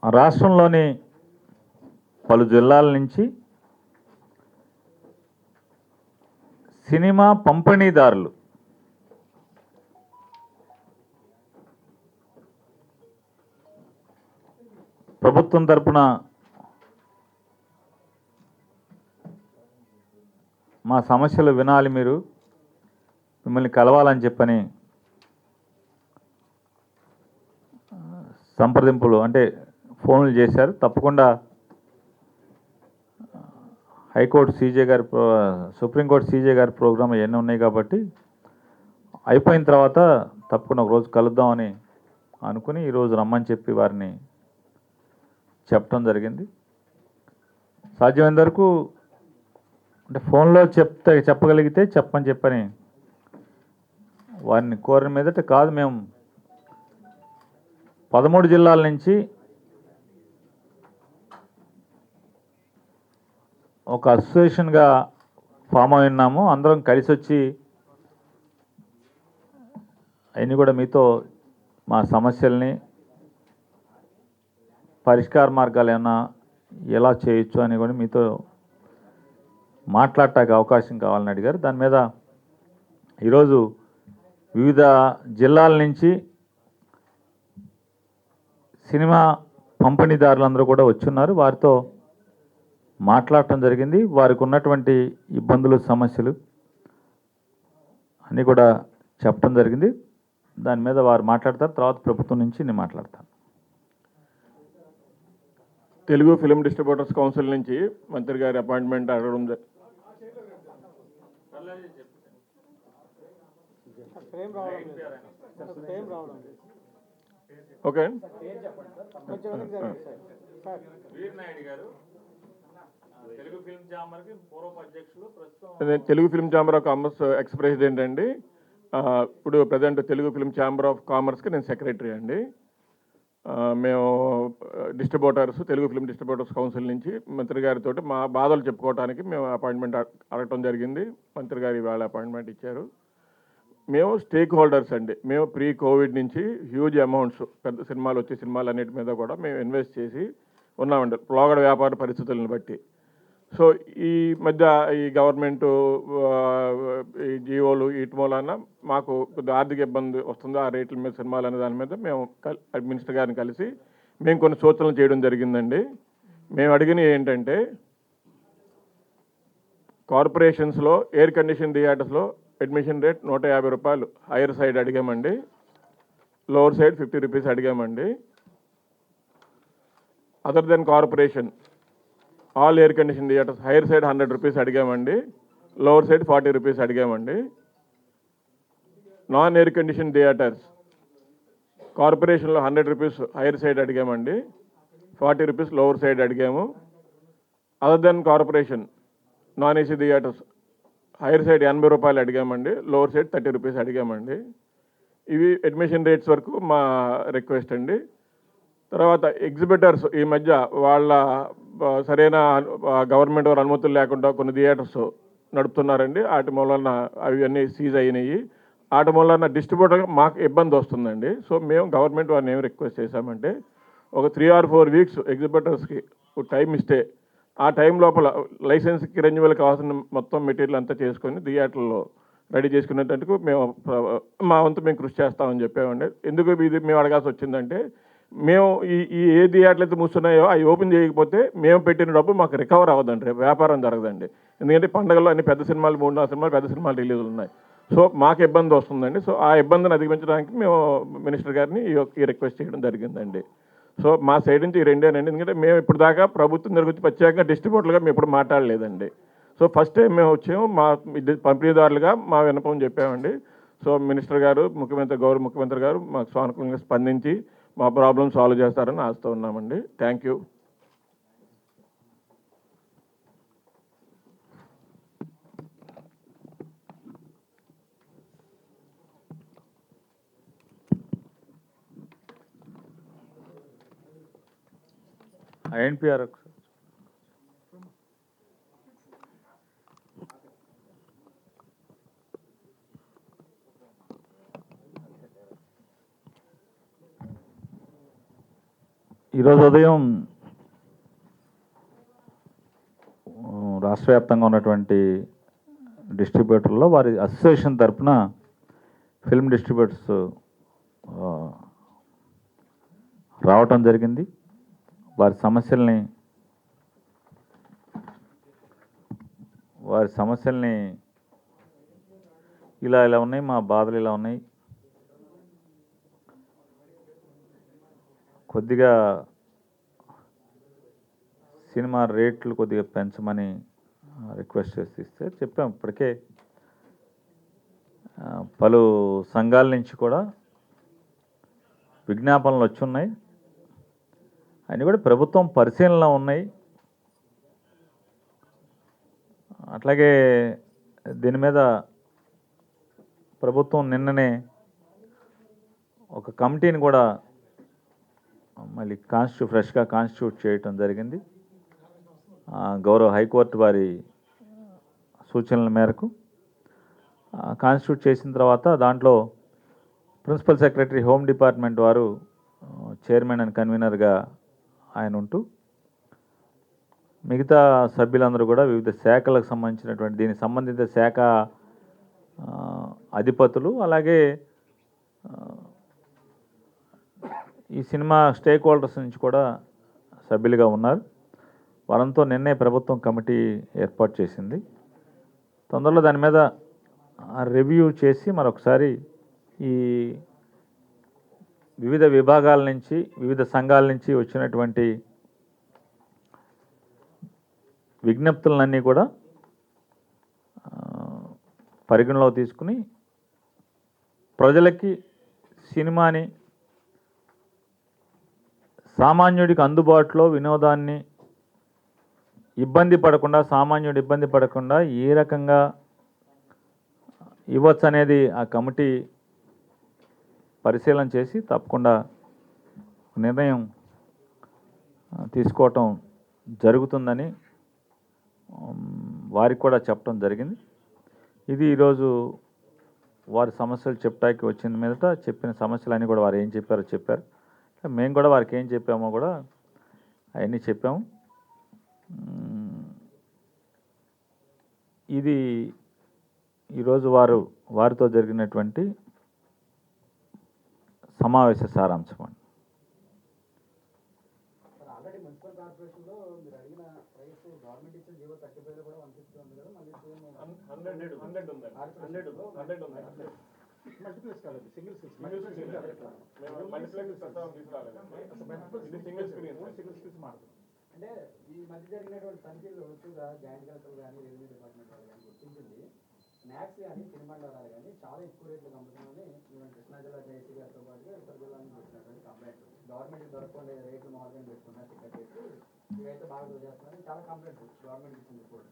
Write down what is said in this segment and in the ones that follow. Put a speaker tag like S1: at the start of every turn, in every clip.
S1: రాష్ట్రంలోని పలు జిల్లాల నుంచి సినిమా పంపిణీదారులు ప్రభుత్వం తరపున మా సమస్యలు వినాలి, మీరు మిమ్మల్ని కలవాలని చెప్పని సంప్రదింపులు అంటే ఫోన్లు చేశారు. తప్పకుండా హైకోర్టు సీజే గారి సుప్రీంకోర్టు సీజే గారి ప్రోగ్రాం ఇవన్నీ ఉన్నాయి కాబట్టి అయిపోయిన తర్వాత తప్పకుండా ఒకరోజు కలుద్దామని అనుకుని ఈరోజు రమ్మని చెప్పి వారిని చెప్పడం జరిగింది. సాధ్యమైనంత వరకు అంటే ఫోన్లో చెప్పగలిగితే చెప్పని చెప్పని వారిని కోరిన మీదట కాదు. మేము 13 జిల్లాల నుంచి ఒక అసోసియేషన్గా ఫామ్ అయి ఉన్నాము. అందరం కలిసి వచ్చి అవన్నీ కూడా మీతో మా సమస్యల్ని పరిష్కార మార్గాలు ఏమైనా ఎలా చేయొచ్చు అని కూడా మీతో మాట్లాడటానికి అవకాశం కావాలని అడిగారు. దాని మీద ఈరోజు వివిధ జిల్లాల నుంచి సినిమా పంపిణీదారులందరూ కూడా వచ్చున్నారు. వారితో మాట్లాడటం జరిగింది. వారికి ఉన్నటువంటి ఇబ్బందులు, సమస్యలు అన్నీ కూడా చెప్పడం జరిగింది. దాని మీద వారు మాట్లాడతారు. తర్వాత ప్రభుత్వం నుంచి నేను మాట్లాడతాను.
S2: తెలుగు ఫిలిం డిస్ట్రిబ్యూటర్స్ కౌన్సిల్ నుంచి మంత్రి గారి అపాయింట్మెంట్ అడగడం okay. Telugu film chamber of commerce ex president అండి. ఇప్పుడు present Telugu film chamber of కామర్స్కి నేను సెక్రటరీ అండి. మేము తెలుగు ఫిల్మ్ డిస్ట్రిబ్యూటర్స్ కౌన్సిల్ నుంచి మంత్రి గారితో మా బాధలు చెప్పుకోవడానికి మేము అపాయింట్మెంట్ అడగటం జరిగింది. మంత్రి గారు ఇవాళ అపాయింట్మెంట్ ఇచ్చారు. మేము స్టేక్ హోల్డర్స్ అండి. మేము ప్రీ కోవిడ్ నుంచి హ్యూజ్ అమౌంట్స్ పెద్ద సినిమాలు వచ్చే సినిమాలు అన్నిటి మీద కూడా మేము ఇన్వెస్ట్ చేసి ఉన్నామండి, లోగడ వ్యాపార పరిస్థితులను బట్టి. సో ఈ మధ్య ఈ గవర్నమెంటు ఈ జియోలు వీటి మూలన మాకు కొద్దిగా ఆర్థిక ఇబ్బంది వస్తుంది. ఆ రేట్ల మీద సినిమాలు అనే దాని మీద మేము మినిస్టర్ గారిని కలిసి మేము కొన్ని సూచనలు చేయడం జరిగిందండి. మేము అడిగినవి ఏంటంటే, కార్పొరేషన్స్లో ఎయిర్ కండిషన్ థియేటర్స్లో అడ్మిషన్ రేట్ 150 రూపాయలు హైయర్ సైడ్ అడిగామండి, లోవర్ సైడ్ 50 రూపీస్ అడిగామండి. Other than corporation all air condition theatres higher side 100 rupees అడిగామండి, లోవర్ సైడ్ 40 రూపీస్ అడిగామండి. నాన్ ఎయిర్ కండిషన్ థియేటర్స్ కార్పొరేషన్లో 100 రూపీస్ హైయర్ సైడ్ అడిగామండి, 40 రూపీస్ లోవర్ సైడ్ అడిగాము. Other than corporation non AC theatres higher side 80 రూపాయలు అడిగామండి, lower side 30 rupees అడిగామండి. ఇవి admission rates వరకు మా రిక్వెస్ట్ అండి. తర్వాత ఎగ్జిబిటర్స్ ఈ మధ్య వాళ్ళ సరైన గవర్నమెంట్ వారి అనుమతులు లేకుండా కొన్ని థియేటర్స్ నడుపుతున్నారండి. వాటి మూలన అవన్నీ సీజ్ అయినాయి. వాటి మూలన డిస్ట్రిబ్యూటర్ మాకు ఇబ్బంది వస్తుందండి. సో మేము గవర్నమెంట్ వారిని ఏం రిక్వెస్ట్ చేశామంటే, ఒక 3 or 4 వీక్స్ ఎగ్జిబిటర్స్కి టైం ఇస్తే ఆ టైం లోపల లైసెన్స్కి రెన్యువల్ కావాల్సిన మొత్తం మెటీరియల్ అంతా చేసుకొని థియేటర్లో రెడీ చేసుకునేటందుకు మేము మా వంతు మేము కృషి చేస్తామని చెప్పామండి. ఎందుకు ఇది మేము అడగాల్సి వచ్చిందంటే, మేము ఈ ఏ థియేటర్లు అయితే మూస్తున్నాయో అవి ఓపెన్ చేయకపోతే మేము పెట్టిన డబ్బు మాకు రికవర్ అవ్వదండి, వ్యాపారం జరగదండి. ఎందుకంటే పండుగల్లో అన్ని పెద్ద సినిమాలు 3-4 సినిమాలు పెద్ద సినిమాలు రిలీజులు ఉన్నాయి. సో మాకు ఇబ్బంది వస్తుందండి. సో ఆ ఇబ్బందిని అధిగమించడానికి మేము మినిస్టర్ గారిని ఈ రిక్వెస్ట్ చేయడం జరిగిందండి. సో మా సైడ్ నుంచి ఈ రెండేనండి. ఎందుకంటే మేము ఇప్పుడు దాకా ప్రభుత్వం గురించి ప్రత్యేకంగా డిస్ట్రిబ్యూటర్లుగా మేము ఇప్పుడు మాట్లాడలేదండి. సో ఫస్ట్ టైం మేము వచ్చాము, మా పంపిణీదారులుగా మా విన్నపం చెప్పామండి. సో మినిస్టర్ గారు, గౌరవ ముఖ్యమంత్రి గారు మాకు సానుకూలంగా స్పందించి మా ప్రాబ్లం సాల్వ్ చేస్తారని ఆశతో ఉన్నామండి. Thank you.
S1: ఐఎన్పిఆర్ ఈరోజు ఉదయం రాష్ట్ర వ్యాప్తంగా ఉన్నటువంటి డిస్ట్రిబ్యూటర్లో వారి అసోసియేషన్ తరఫున ఫిల్మ్ డిస్ట్రిబ్యూటర్స్ రావటం జరిగింది. వారి సమస్యల్ని ఇలా ఉన్నాయి, మా బాధలు ఇలా ఉన్నాయి, కొద్దిగా సినిమా రేట్లు కొద్దిగా పెంచమని రిక్వెస్ట్ చేసి ఇస్తే చెప్పాం. ఇప్పటికే పలు సంఘాల నుంచి కూడా విజ్ఞాపనలు వచ్చున్నాయి. అవి కూడా ప్రభుత్వం పరిశీలనలో ఉన్నాయి. అట్లాగే దీని మీద ప్రభుత్వం నిన్ననే ఒక కమిటీని కూడా మళ్ళీ ఫ్రెష్గా కాన్స్టిట్యూట్ చేయటం జరిగింది. గౌరవ హైకోర్టు వారి సూచనల మేరకు కాన్స్టిట్యూట్ చేసిన తర్వాత దాంట్లో ప్రిన్సిపల్ సెక్రటరీ హోమ్ డిపార్ట్మెంట్ వారు చైర్మన్ అండ్ కన్వీనర్గా ఆయన ఉంటూ మిగతా సభ్యులందరూ కూడా వివిధ శాఖలకు సంబంధించినటువంటి దీనికి సంబంధిత శాఖ అధిపతులు, అలాగే ఈ సినిమా స్టేక్ హోల్డర్స్ నుంచి కూడా సభ్యులుగా ఉన్నారు. వారంతో నిన్నే ప్రభుత్వం కమిటీ ఏర్పాటు చేసింది. తొందరలో దాని మీద రివ్యూ చేసి మరొకసారి ఈ వివిధ విభాగాల నుంచి, వివిధ సంఘాల నుంచి వచ్చినటువంటి విజ్ఞప్తులన్నీ కూడా పరిగణలో తీసుకుని ప్రజలకి సినిమాని సామాన్యుడికి అందుబాటులో వినోదాన్ని సామాన్యుడు ఇబ్బంది పడకుండా ఏ రకంగా ఇవ్వచ్చు అనేది ఆ కమిటీ పరిశీలన చేసి తప్పకుండా నిర్ణయం తీసుకోవటం జరుగుతుందని వారికి కూడా చెప్పడం జరిగింది. ఇది ఈరోజు వారి సమస్యలు చెప్పడానికి వచ్చిన మీదట చెప్పిన సమస్యలన్నీ కూడా వారు ఏం చెప్పారో చెప్పారు. మేము కూడా వారికి ఏం చెప్పామో కూడా అవన్నీ చెప్పాము. ఇది ఈరోజు వారితో జరిగినటువంటి సమావేశ సారాంశం అండి.
S3: అంటే ఈ మధ్య జరిగినటువంటి తనిఖీల్లో ఎక్కువగా జాయింట్ కలెక్టర్ కానీ రెవెన్యూ డిపార్ట్మెంట్ వాళ్ళు కానీ గుర్తించింది స్నాక్స్ కానీ తినుబండారాలు కానీ చాలా ఎక్కువ రేట్లు అమ్ముతున్నామని ఈవెన్ కృష్ణా జిల్లా జేసీ గారితో పాటుగా ఇతర జిల్లా నుంచి వచ్చినటువంటి కంప్లైంట్. గవర్నమెంట్కి దొరకకుండా రేట్లు మామూలుగా పెట్టుకున్నా టికెట్ చేసి ఇవైతే బాగా దోచేస్తున్నారని చాలా కంప్లైంట్ గవర్నమెంట్ ఇచ్చింది రిపోర్ట్.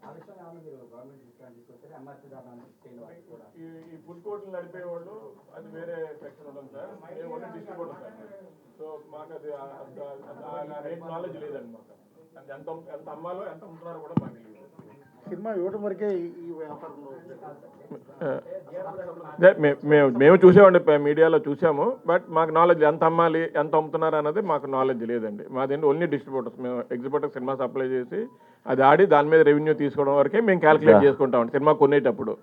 S3: ఆ విషయం ఏమన్నా మీరు గవర్నమెంట్ దృష్టికి తీసుకొచ్చారు? ఎంఆర్సీ దాని చేయాలి కూడా
S2: ఈ ఫుడ్ కోర్టులు నడిపే వాళ్ళు అది వేరే సెక్షన్ ఉంటుంది సార్. మేము ఓన్లీ డిస్ట్రిబ్యూటర్ సార్. సో మాకు అది రేట్ నాలెడ్జ్ లేదండి. మాకు అది ఎంత అమ్మాలో ఎంత అమ్ముతున్నారో కూడా మాకు తెలియదు.
S4: సినిమా ఇవ్వడం వరకే ఈ వ్యాపారంలో
S2: మేము చూసామండి, మీడియాలో చూసాము. బట్ మాకు నాలెడ్జ్ ఎంత అమ్మాలి ఎంత అమ్ముతున్నారు అన్నది మాకు నాలెడ్జ్ లేదండి. మాదేంటి ఓన్లీ డిస్ట్రిబ్యూటర్స్. మేము ఎగ్జిబ్యూటర్ సినిమా సప్లై చేసి అది ఆడి దాని మీద రెవెన్యూ తీసుకోవడం వరకే మేము క్యాలిక్యులేట్ చేసుకుంటామండి సినిమా కొనేటప్పుడు.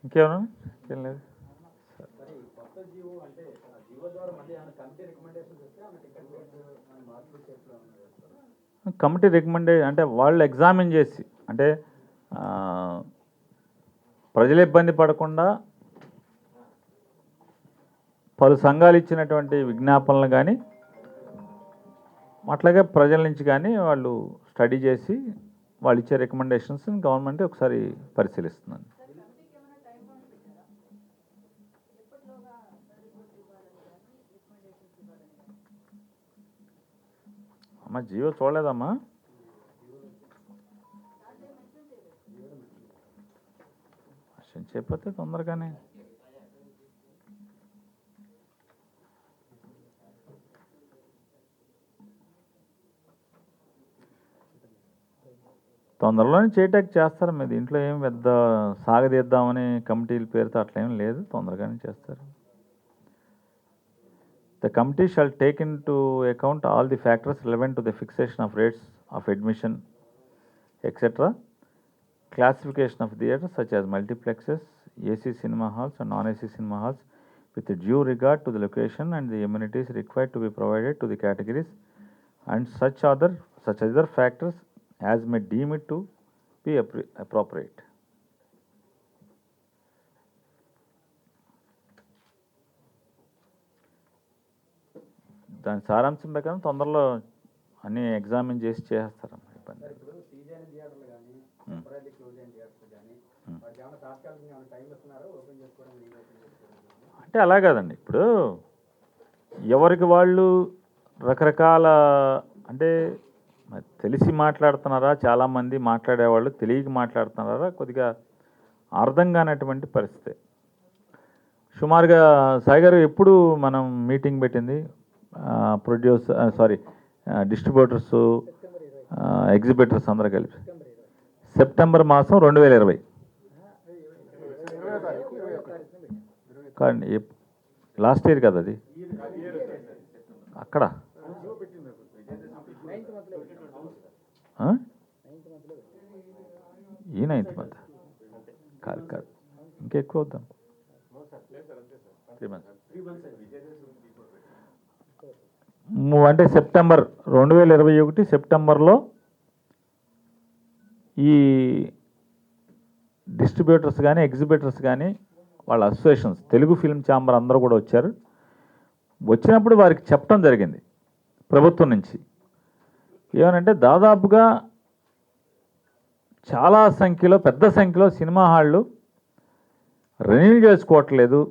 S1: ఇంకేమన్నా ఏం లేదు. కమిటీ రికమెండేషన్ అంటే వాళ్ళు ఎగ్జామిన్ చేసి, అంటే ప్రజలు ఇబ్బంది పడకుండా పలు సంఘాలు ఇచ్చినటువంటి విజ్ఞాపనలు కానీ అట్లాగే ప్రజల నుంచి కానీ వాళ్ళు స్టడీ చేసి వాళ్ళు ఇచ్చే రికమెండేషన్స్ గవర్నమెంట్ ఒకసారి పరిశీలిస్తుందండి. అమ్మ జియో చూడలేదమ్మా? చెప్పితే తొందరగానే తొందరలోనే చేయటానికి చేస్తారు. మీ దీంట్లో ఏం పెద్ద సాగదీద్దామని కమిటీల పేరుతో అట్లా ఏం లేదు, తొందరగానే చేస్తారు. The committee shall take into account all the factors relevant to the fixation of rates of admission, etc. Classification of theatres such as multiplexes, AC cinema halls and non-AC cinema halls with due regard to the location and the amenities required to be provided to the categories and such other factors as may deem it to be appropriate. దాని సారాంశం ప్రకారం తొందరలో అన్ని examine చేసి చేస్తారమ్మా, ఇబ్బంది.
S3: ఇప్పుడు seize అయిన థియేటర్లు కానీ టెంపరీ క్లోజ్ అయిన థియేటర్లు కానీ వాటికి ఏమైనా తాత్కాలికంగా ఏమైనా టైం ఇస్తున్నారో ఓపెన్ చేసుకోవడం ఓపెన్ చేసుకోవడం?
S1: అంటే అలా కాదండి, ఇప్పుడు ఎవరికి వాళ్ళు రకరకాల, అంటే మరి తెలిసి మాట్లాడుతున్నారా, చాలామంది మాట్లాడేవాళ్ళు తెలియక మాట్లాడుతున్నారా, కొద్దిగా అర్థం కానటువంటి పరిస్థితి. సుమారుగా సాయి గారు ఎప్పుడు మనం మీటింగ్ పెట్టింది డిస్ట్రిబ్యూటర్స్ ఎగ్జిబిటర్స్ అందరూ కలిపి సెప్టెంబర్ మాసం 2020 కానీ లాస్ట్ ఇయర్ కదా అది. అక్కడ ఈ 9th month కాదు ఇంకెక్కువ అవుతాం. 3 months అంటే సెప్టెంబర్ 2021 సెప్టెంబర్లో ఈ డిస్ట్రిబ్యూటర్స్ కానీ ఎగ్జిబిటర్స్ కానీ వాళ్ళ అసోసియేషన్స్, తెలుగు ఫిల్మ్ ఛాంబర్ అందరూ కూడా వచ్చారు. వచ్చినప్పుడు వారికి చెప్పడం జరిగింది ప్రభుత్వం నుంచి ఏమనంటే, దాదాపుగా చాలా సంఖ్యలో, పెద్ద సంఖ్యలో సినిమా హాళ్ళు రెన్యూ చేసుకోవట్లేదు,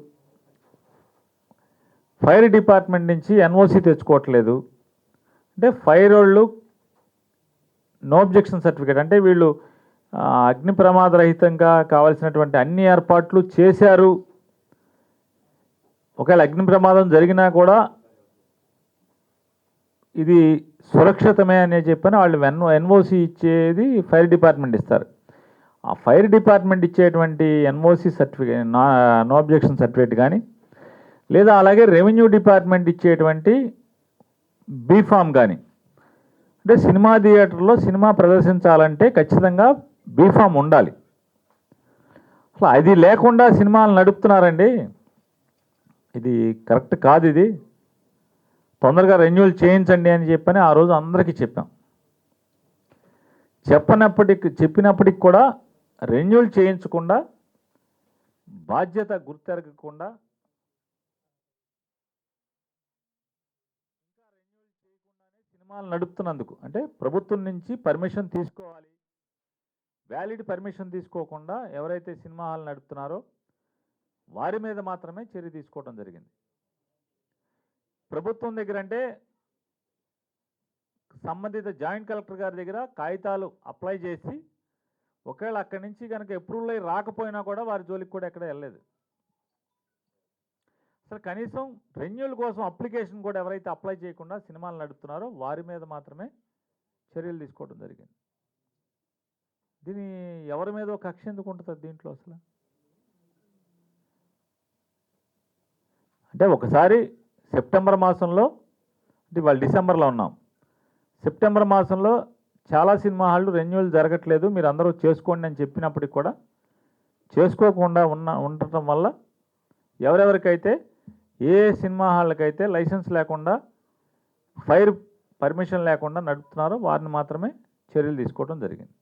S1: ఫైర్ డిపార్ట్మెంట్ నుంచి ఎన్ఓసి తెచ్చుకోవట్లేదు. అంటే ఫైర్ వాళ్ళు నో అబ్జెక్షన్ సర్టిఫికేట్, అంటే వీళ్ళు అగ్ని ప్రమాద రహితంగా కావాల్సినటువంటి అన్ని ఏర్పాట్లు చేశారు, ఒకవేళ అగ్ని ప్రమాదం జరిగినా కూడా ఇది సురక్షితమే అని చెప్పని వాళ్ళు ఎన్ఓసి ఇచ్చేది ఫైర్ డిపార్ట్మెంట్ ఇస్తారు. ఆ ఫైర్ డిపార్ట్మెంట్ ఇచ్చేటువంటి NOC certificate, no objection certificate కానీ, లేదా అలాగే రెవెన్యూ డిపార్ట్మెంట్ ఇచ్చేటువంటి బీఫామ్ కానీ, అంటే సినిమా థియేటర్లో సినిమా ప్రదర్శించాలంటే ఖచ్చితంగా బీఫామ్ ఉండాలి. అసలు అది లేకుండా సినిమాలు నడుపుతున్నారండి, ఇది కరెక్ట్ కాదు. ఇది తొందరగా రెన్యూవల్ చేయించండి అని చెప్పని ఆ రోజు అందరికీ చెప్పాం. చెప్పినప్పటికి కూడా రెన్యూవల్ చేయించకుండా, బాధ్యత గుర్తెరగకుండా సినిమాలు నడుపుతున్నందుకు, అంటే ప్రభుత్వం నుంచి పర్మిషన్ తీసుకోవాలి, వ్యాలిడ్ పర్మిషన్ తీసుకోకుండా ఎవరైతే సినిమా హాల్ నడుపుతున్నారో వారి మీద మాత్రమే చర్య తీసుకోవడం జరిగింది. ప్రభుత్వం దగ్గర అంటే సంబంధిత జాయింట్ కలెక్టర్ గారి దగ్గర కాగితాలు అప్లై చేసి, ఒకవేళ అక్కడి నుంచి కనుక అప్రూవల్ అయ్యి రాకపోయినా కూడా వారి జోలికి కూడా ఎక్కడ వెళ్ళలేదు. అసలు కనీసం రెన్యూవల్ కోసం అప్లికేషన్ కూడా ఎవరైతే అప్లై చేయకుండా సినిమాలు నడుపుతున్నారో వారి మీద మాత్రమే చర్యలు తీసుకోవడం జరిగింది. దీని ఎవరి మీద కక్ష ఎందుకు ఉంటుంది దీంట్లో అసలు? అంటే ఒకసారి సెప్టెంబర్ మాసంలో, అంటే వాళ్ళు డిసెంబర్లో ఉన్నాం, సెప్టెంబర్ మాసంలో చాలా సినిమా హాళ్ళు రెన్యూవల్ జరగట్లేదు, మీరు అందరూ చేసుకోండి అని చెప్పినప్పటికి కూడా చేసుకోకుండా ఉండటం వల్ల ఎవరెవరికైతే ఏ సినిమా హాళ్ళకైతే లైసెన్స్ లేకుండా, ఫైర్ పర్మిషన్ లేకుండా నడుపుతున్నారో వారిని మాత్రమే చర్యలు తీసుకోవడం జరిగింది.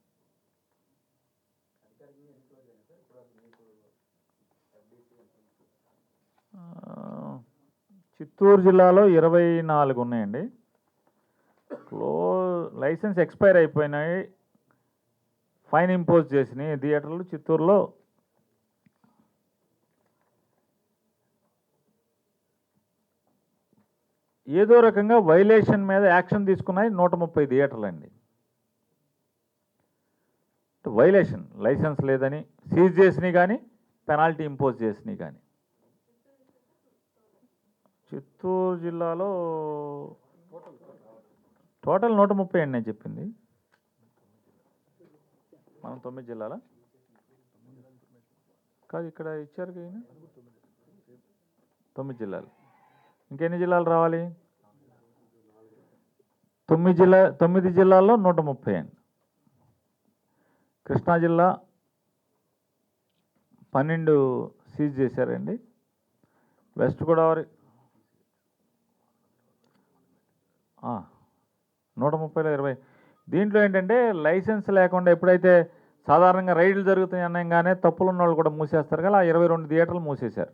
S1: చిత్తూరు జిల్లాలో 24 ఉన్నాయండి. లైసెన్స్ ఎక్స్పైర్ అయిపోయినాయి, ఫైన్ ఇంపోజ్ చేసినాయి థియేటర్లు. చిత్తూరులో ఏదో రకంగా వైలేషన్ మీద యాక్షన్ తీసుకున్నాయి 130 థియేటర్లు అండి. వైలేషన్, లైసెన్స్ లేదని సీజ్ చేసినాయి కానీ, పెనాల్టీ ఇంపోజ్ చేసినాయి కానీ. చిత్తూరు జిల్లాలో టోటల్ 130 అండి నేను చెప్పింది. మనం 9 జిల్లాలా కాదు, ఇక్కడ ఇచ్చారు ఈయన 9 జిల్లాలు. ఇంకెన్ని జిల్లాలు రావాలి? 9 జిల్లాల్లో 130 అండి. కృష్ణా జిల్లా 12 సీజ్ చేశారండి. వెస్ట్ గోదావరి 130లో 20. దీంట్లో ఏంటంటే లైసెన్స్ లేకుండా ఎప్పుడైతే సాధారణంగా రైడ్లు జరుగుతాయి అనగానే తప్పులు ఉన్న వాళ్ళు కూడా మూసేస్తారు కదా, 22 థియేటర్లు మూసేశారు.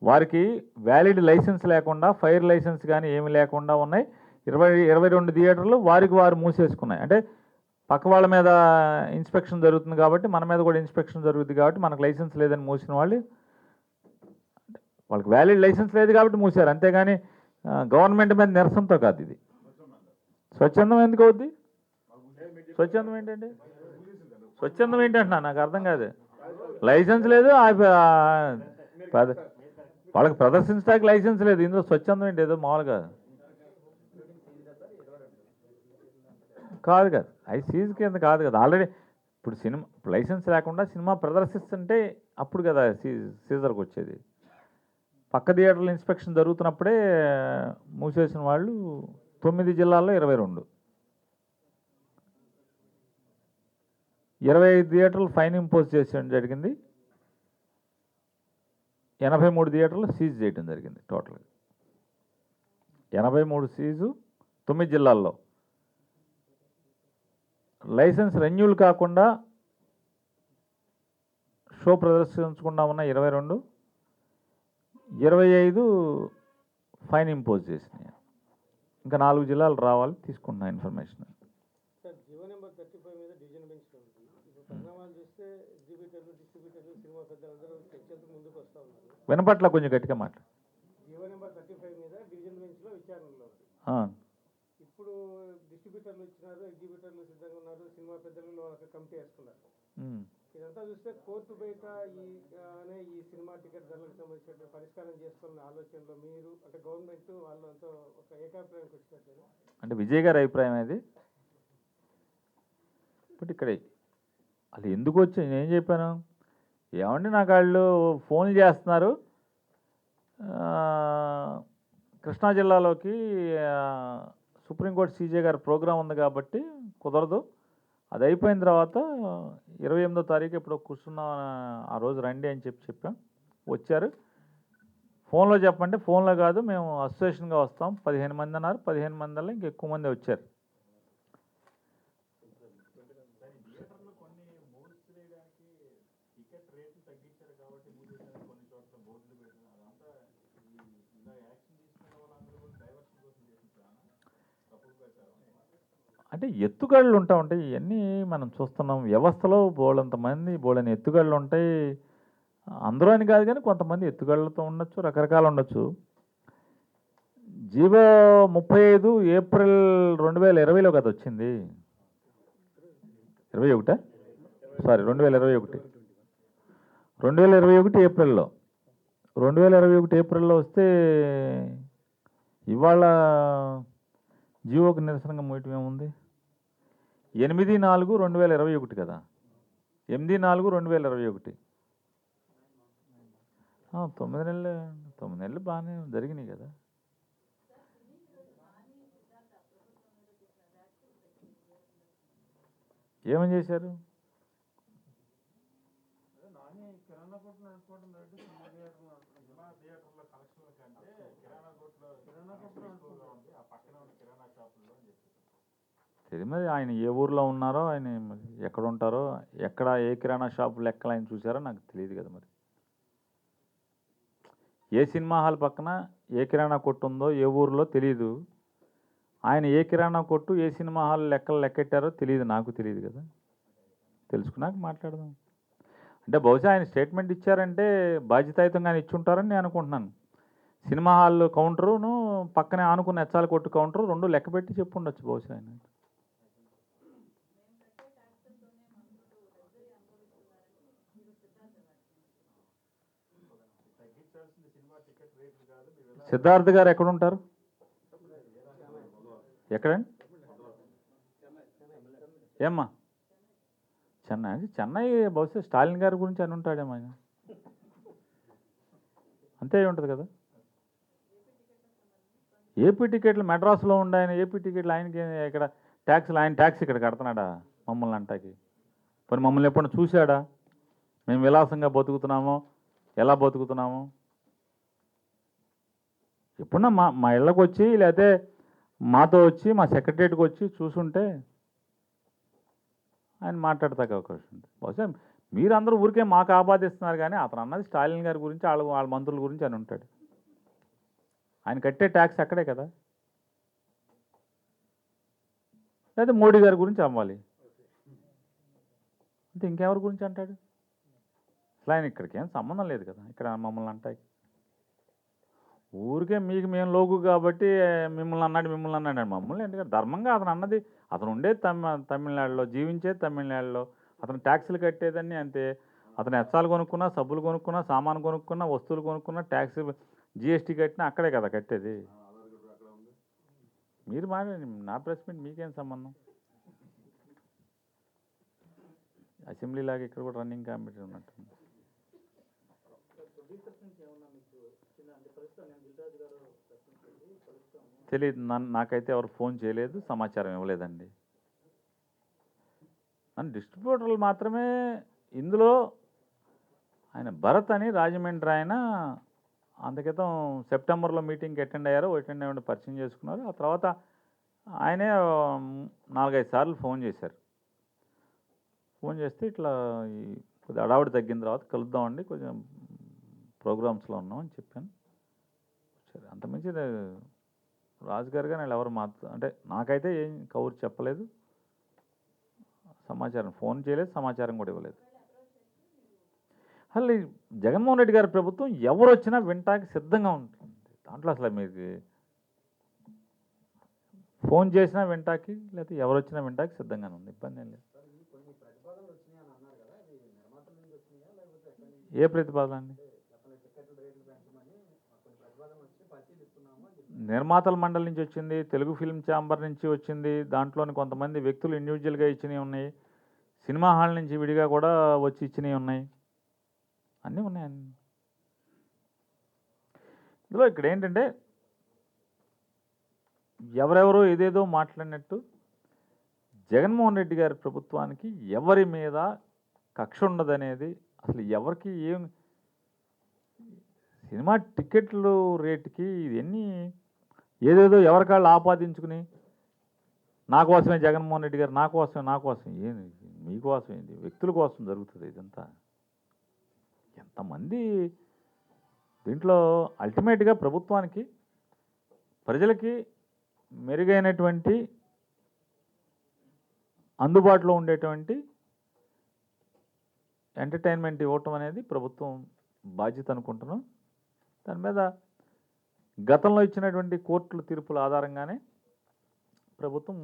S1: వారికి వ్యాలిడ్ లైసెన్స్ లేకుండా, ఫైర్ లైసెన్స్ కానీ ఏమి లేకుండా ఉన్నాయి 22 థియేటర్లు వారికి వారు మూసేసుకున్నాయి. అంటే పక్క వాళ్ళ మీద ఇన్స్పెక్షన్ జరుగుతుంది కాబట్టి మన మీద కూడా ఇన్స్పెక్షన్ జరుగుతుంది కాబట్టి మనకు లైసెన్స్ లేదని మూసిన వాళ్ళు, వాళ్ళకి వ్యాలిడ్ లైసెన్స్ లేదు కాబట్టి మూసారు. అంతేగాని గవర్నమెంట్ మీద నిరసనతో కాదు. ఇది స్వచ్ఛందం ఎందుకు అవుద్ది? స్వచ్ఛందం ఏంటండి? స్వచ్ఛందం ఏంటంటున్నా నాకు అర్థం కాదు. లైసెన్స్ లేదు, వాళ్ళకి ప్రదర్శించడానికి లైసెన్స్ లేదు. ఇందులో స్వచ్ఛందం ఏంటి? ఏదో మామూలుగా కాదు కదా, అవి సీజ్ కింద కాదు కదా. ఆల్రెడీ ఇప్పుడు సినిమా లైసెన్స్ లేకుండా సినిమా ప్రదర్శిస్తుంటే అప్పుడు కదా సీజర్కి వచ్చేది. పక్క థియేటర్ల ఇన్స్పెక్షన్ జరుగుతున్నప్పుడే మూసేసిన వాళ్ళు 9 జిల్లాల్లో 22. 25 థియేటర్లు ఫైన్ ఇంపోజ్ చేయడం జరిగింది. 83 థియేటర్లు సీజ్ చేయడం జరిగింది. టోటల్గా 83 సీజు 9 జిల్లాల్లో. లైసెన్స్ రెన్యూల్ కాకుండా షో ప్రదర్శించకుండా ఉన్న 22, 25 ఫైన్ ఇంపోజ్ చేసినాయి. ఇంకా 4 జిల్లాలు రావాలి, తీసుకున్న ఇన్ఫర్మేషన్.
S4: సార్, జీవో నెంబర్ 35 మీద డివిజన్ బెంచ్ ఉంది. ఇప్పుడు పరిణామాలు చూస్తే ఎగ్జిబిటర్లు, డిస్ట్రిబ్యూటర్లు, సినిమా పెద్దలందరూ చర్చలకు ముందుకు వస్తూ ఉన్నారు.
S1: వినపట్ల కొంచెం గట్టిగా మాట్లాడు.
S4: జీవో నెంబర్ 35 మీద డివిజన్ బెంచ్లో విచారణలో ఉంది. ఇప్పుడు డిస్ట్రిబ్యూటర్లు ఇచ్చినారు, ఎగ్జిబిటర్లు సిద్ధంగా ఉన్నారు, సినిమా పెద్దలు ఒక కమిటీ వేసుకున్నారు. ఇదంతా చూస్తే కోర్టు బయట ఈ సినిమా టికెట్ ధరలకు సంబంధించిన పరిష్కారం చేసుకున్న ఆలోచనలో మీరు అంటే గవర్నమెంట్ వాళ్ళంతా ఒక ఏకాభిప్రాయానికి వచ్చినట్లేదు.
S1: అంటే విజయ్ గారి అభిప్రాయం అది. బట్ ఇక్కడ వాళ్ళు ఎందుకు వచ్చి నేనేం చెప్పాను, ఏమండి నాకు వాళ్ళు ఫోన్లు చేస్తున్నారు, కృష్ణా జిల్లాలోకి సుప్రీంకోర్టు సీజే గారి ప్రోగ్రాం ఉంది కాబట్టి కుదరదు, అది అయిపోయిన తర్వాత 28వ తారీఖు ఎప్పుడో కూర్చున్న ఆ రోజు రండి అని చెప్పాం. వచ్చారు. ఫోన్లో చెప్పండి, ఫోన్లో కాదు మేము అసోసియేషన్గా వస్తాం, 15 మంది అన్నారు. 15 మందిలో ఇంక ఎక్కువ మంది వచ్చారు. అంటే ఎత్తుగళ్ళు ఉంటాయి, ఇవన్నీ మనం చూస్తున్నాం. వ్యవస్థలో బోళ్ళని ఎత్తుగళ్ళు ఉంటాయి. అందరూ అని కాదు కానీ కొంతమంది ఎత్తుగళ్ళతో ఉండొచ్చు, రకరకాలు ఉండొచ్చు. జీవో 35 ఏప్రిల్ 2020లో కదా వచ్చింది. 21 సారీ 2021 ఏప్రిల్లో. 2021 ఏప్రిల్లో వస్తే ఇవాళ జీవోకి నిరసనగా మూయటం ఏముంది? 8/4/2021 కదా. 8/4/2021. 9 నెలలు బాగానే జరిగినాయి కదా. ఏమని చేశారు? తెలియదు మరి ఆయన ఏ ఊర్లో ఉన్నారో, ఆయన ఎక్కడ ఉంటారో, ఎక్కడ ఏ కిరాణా షాపు లెక్కలు ఆయన చూసారో నాకు తెలియదు కదా. మరి ఏ సినిమా హాల్ పక్కన ఏ కిరాణా కొట్టు ఉందో ఏ ఊర్లో తెలియదు. ఆయన ఏ కిరాణా కొట్టు ఏ సినిమా హాల్ లెక్కెట్టారో తెలియదు, నాకు తెలియదు కదా. తెలుసుకున్నాక మాట్లాడదాం. అంటే బహుశా ఆయన స్టేట్మెంట్ ఇచ్చారంటే బాధ్యతాయుతంగానే ఇచ్చుంటారని నేను అనుకుంటున్నాను. సినిమా హాల్ కౌంటరును పక్కనే ఆనుకున్న ఎచ్చాల కొట్టు కౌంటరు 2 లెక్క పెట్టి చెప్పు ఉండొచ్చు బహుశా ఆయన. సిద్ధార్థ్ గారు ఎక్కడ ఉంటారు? ఎక్కడండి? ఏమ్మా చెన్నై బహుశా స్టాలిన్ గారి గురించి అని ఉంటాడేమో ఆయన. అంతే అయి ఉంటుంది కదా. ఏపీ టికెట్లు మెడ్రాస్లో ఉండే ఆయన ఏపీ టికెట్లు ఆయనకి ఇక్కడ ట్యాక్స్లు ఆయన ట్యాక్స్ ఇక్కడ కడుతున్నాడా మమ్మల్ని అంటాకి? పోనీ మమ్మల్ని ఎప్పుడైనా చూశాడా? మేము విలాసంగా బతుకుతున్నామో ఎలా బతుకుతున్నామో ఎప్పుడన్నా మా ఇళ్ళకి వచ్చి లేకపోతే మాతో వచ్చి మా సెక్రటరియట్కి వచ్చి చూసుంటే ఆయన మాట్లాడతాక అవకాశం ఉంది. బహుశా మీరందరూ ఊరికే మాకు ఆపాదిస్తున్నారు, కానీ అతను అన్నది స్టాలిన్ గారి గురించి వాళ్ళ మంత్రుల గురించి అని ఉంటాడు. ఆయన కట్టే ట్యాక్స్ అక్కడే కదా. లేదా మోడీ గారి గురించి అమ్మాలి అంటే ఇంకెవరి గురించి అంటాడు? అసలు ఆయన ఇక్కడికి ఏం సంబంధం లేదు కదా ఇక్కడ మమ్మల్ని అంటాయి. ఊరికే మీకు మేము లోకు కాబట్టి మిమ్మల్ని అన్నాడు మమ్మల్ని ఎందుకంటే ధర్మంగా అతను అన్నది. అతను ఉండేది తమిళనాడులో, జీవించేది తమిళనాడులో, అతను ట్యాక్సులు కట్టేదాన్ని అంతే. అతను ఎచ్చాలు కొనుక్కున్నా, సబ్బులు కొనుక్కున్నా, సామాను కొనుక్కున్నా, వస్తువులు కొనుక్కున్నా, ట్యాక్స్ జిఎస్టీ కట్టినా అక్కడే కదా కట్టేది. మీరు మాట్లాడండి, నా ప్రెస్ మీట్ మీకేం సంబంధం? అసెంబ్లీ లాగా ఇక్కడ కూడా రన్నింగ్ కమిటీ ఉన్నట్టుంది. తెలియదు, నాకైతే ఎవరు ఫోన్ చేయలేదు, సమాచారం ఇవ్వలేదండి. నన్ను డిస్ట్రిబ్యూటర్లు మాత్రమే ఇందులో ఆయన భరత్ అని రాజమండ్రి ఆయన అందుకితం సెప్టెంబర్లో మీటింగ్కి అటెండ్ అయ్యారు పరిచయం చేసుకున్నారు. ఆ తర్వాత ఆయనే 4-5 సార్లు ఫోన్ చేశారు. ఫోన్ చేస్తే ఇట్లా కొద్దిగా అడావుడి తగ్గిన తర్వాత కలుద్దామండి, కొంచెం ప్రోగ్రామ్స్లో ఉన్నామని చెప్పాను. సరే, అంతమించి రాజుగారు కానీ వాళ్ళు ఎవరు అంటే నాకైతే ఏం కౌరు చెప్పలేదు, సమాచారం ఫోన్ చేయలేదు, సమాచారం కూడా ఇవ్వలేదు. అసలు జగన్మోహన్ రెడ్డి గారి ప్రభుత్వం ఎవరు వచ్చినా వినటానికి సిద్ధంగా ఉంటుంది. దాంట్లో అసలు మీకు ఫోన్ చేసినా వినటానికి లేకపోతే ఎవరు వచ్చినా వినటానికి సిద్ధంగానే ఉంది, ఇబ్బంది ఏం లేదు. ఏ ప్రతిపాదన అండి? నిర్మాతల మండలి నుంచి వచ్చింది, తెలుగు ఫిల్మ్ ఛాంబర్ నుంచి వచ్చింది, దాంట్లోని కొంతమంది వ్యక్తులు ఇండివిజువల్గా ఇచ్చినవి ఉన్నాయి, సినిమా హాల్ నుంచి విడిగా కూడా వచ్చి ఇచ్చినవి ఉన్నాయి, అన్నీ ఉన్నాయి. ఇందులో ఇక్కడ ఏంటంటే ఎవరెవరో ఏదేదో మాట్లాడినట్టు జగన్మోహన్ రెడ్డి గారి ప్రభుత్వానికి ఎవరి మీద కక్ష ఉండదనేది అసలు ఎవరికి ఏం. సినిమా టికెట్లు రేటుకి ఇవన్నీ ఏదేదో ఎవరికాళ్ళు ఆపాదించుకుని నా కోసమే జగన్మోహన్ రెడ్డి గారు, నా కోసం ఏంది, మీకోసం ఏంది, వ్యక్తుల కోసం జరుగుతుంది ఇదంతా. ఎంతమంది దీంట్లో అల్టిమేట్గా ప్రభుత్వానికి ప్రజలకి మెరుగైనటువంటి అందుబాటులో ఉండేటువంటి ఎంటర్టైన్మెంట్ ఇవ్వటం అనేది ప్రభుత్వం బాధ్యత అనుకుంటున్నాం. దాని మీద గతంలో ఇచ్చినటువంటి కోర్టుల తీర్పుల ఆధారంగానే ప్రభుత్వం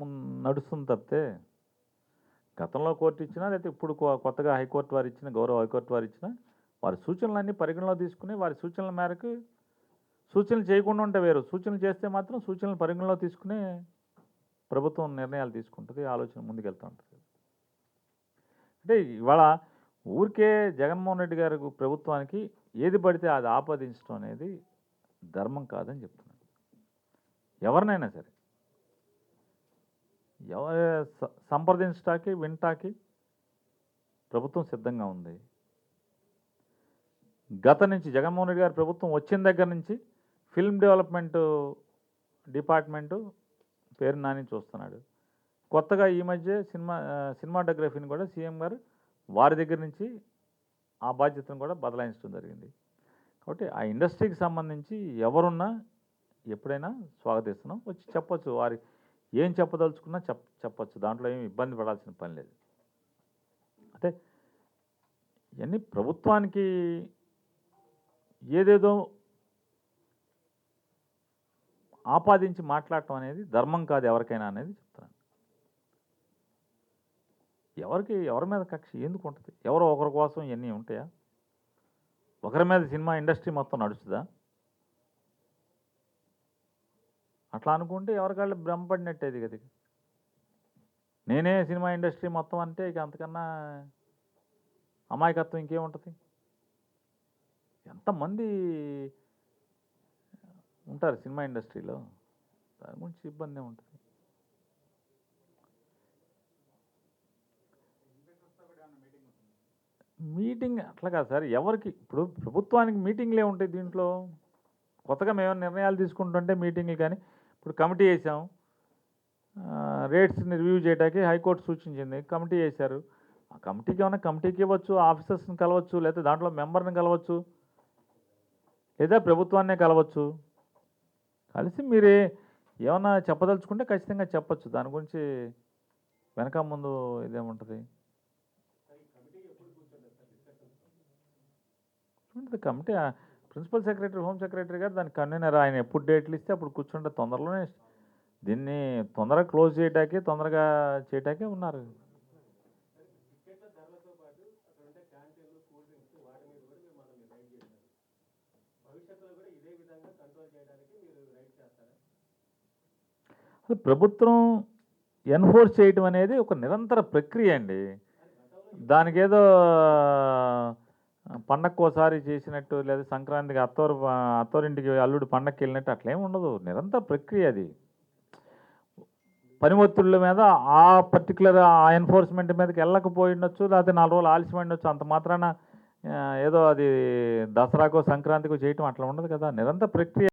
S1: నడుస్తుంది తప్పితే గతంలో కోర్టు ఇచ్చినా లేకపోతే ఇప్పుడు కొత్తగా హైకోర్టు వారు ఇచ్చిన గౌరవ హైకోర్టు వారు ఇచ్చిన వారి సూచనలన్నీ పరిగణలో తీసుకుని వారి సూచనల మేరకు సూచనలు చేయకుండా ఉంటే వేరు, సూచనలు చేస్తే మాత్రం సూచనలు పరిగణలో తీసుకుని ప్రభుత్వం నిర్ణయాలు తీసుకుంటుంది, ఆలోచన ముందుకెళ్తూ ఉంటుంది. అంటే ఇవాళ ఊరికే జగన్మోహన్ రెడ్డి గారి ప్రభుత్వానికి ఏది పడితే అది ఆపాదించడం అనేది ధర్మం కాదని చెప్తున్నాను. ఎవరినైనా సరే సంప్రదించటానికి వినటానికి ప్రభుత్వం సిద్ధంగా ఉంది. గత నుంచి జగన్మోహన్ రెడ్డి గారి ప్రభుత్వం వచ్చిన దగ్గర నుంచి ఫిల్మ్ డెవలప్మెంట్ డిపార్ట్మెంటు పేరు నాని చూస్తున్నాడు. కొత్తగా ఈ మధ్య సినిమాటోగ్రఫీని కూడా సీఎం గారు వారి దగ్గర నుంచి ఆ బాధ్యతను కూడా బదలాయించడం జరిగింది. కాబట్టి ఆ ఇండస్ట్రీకి సంబంధించి ఎవరున్నా ఎప్పుడైనా స్వాగతిస్తున్నాం, వచ్చి చెప్పొచ్చు, వారి ఏం చెప్పదలుచుకున్నా చెప్పచ్చు, దాంట్లో ఏమి ఇబ్బంది పడాల్సిన పని లేదు. అంటే ఇవన్నీ ప్రభుత్వానికి ఏదేదో ఆపాదించి మాట్లాడటం అనేది ధర్మం కాదు ఎవరికైనా అనేది చెప్తున్నాను. ఎవరి మీద కక్ష ఎందుకు ఉంటుంది? ఎవరో ఒకరి కోసం ఇవన్నీ ఉంటాయా? ఒకరి మీద సినిమా ఇండస్ట్రీ మొత్తం నడుస్తుందా? అట్లా అనుకుంటే ఎవరికాళ్ళు భ్రమపడినట్టేది కదా. నేనే సినిమా ఇండస్ట్రీ మొత్తం అంటే ఇక అంతకన్నా అమాయకత్వం ఇంకేముంటుంది? ఎంతమంది ఉంటారు సినిమా ఇండస్ట్రీలో, దాని గురించి ఇబ్బంది ఉంటుంది. మీటింగ్ అట్లా కాదు సార్, ఎవరికి ఇప్పుడు ప్రభుత్వానికి మీటింగ్లే ఉంటాయి దీంట్లో. కొత్తగా మేము నిర్ణయాలు తీసుకుంటుంటే మీటింగ్లు, కానీ ఇప్పుడు కమిటీ వేసాం, రేట్స్ని రివ్యూ చేయడానికి హైకోర్టు సూచించింది, కమిటీ వేశారు. ఆ కమిటీకి ఏమైనా కమిటీకి ఇవ్వచ్చు, ఆఫీసర్స్ని కలవచ్చు, లేదా దాంట్లో మెంబర్ని కలవచ్చు, లేదా ప్రభుత్వాన్నే కలవచ్చు. కలిసి మీరే ఏమన్నా చెప్పదలుచుకుంటే ఖచ్చితంగా చెప్పచ్చు. దాని గురించి వెనక ముందు ఇదేముంటుంది. ఉంటుంది committee, principal secretary, home secretary గారు దానికి కన్వీనర్. ఆయన ఎప్పుడు డేట్లు ఇస్తే అప్పుడు కూర్చుంటే తొందరలోనే దీన్ని తొందరగా క్లోజ్ చేయటానికి, తొందరగా చేయటానికి ఉన్నారు. అసలు ప్రభుత్వం ఎన్ఫోర్స్ చేయటం అనేది ఒక నిరంతర ప్రక్రియ అండి. దానికేదో పండక్కోసారి చేసినట్టు, లేదా సంక్రాంతికి అత్తోరింటికి అల్లుడు పండక్కి వెళ్ళినట్టు అట్లేం ఉండదు. నిరంతర ప్రక్రియ అది. పని ఒత్తిళ్ళ మీద ఆ పర్టికులర్ ఆ ఎన్ఫోర్స్మెంట్ మీదకి వెళ్ళకపోయి ఉండొచ్చు, లేకపోతే 4 రోజులు ఆలస్యం ఉండొచ్చు. అంత మాత్రాన ఏదో అది దసరాకో సంక్రాంతికో చేయటం అట్లా ఉండదు కదా. నిరంతర ప్రక్రియ.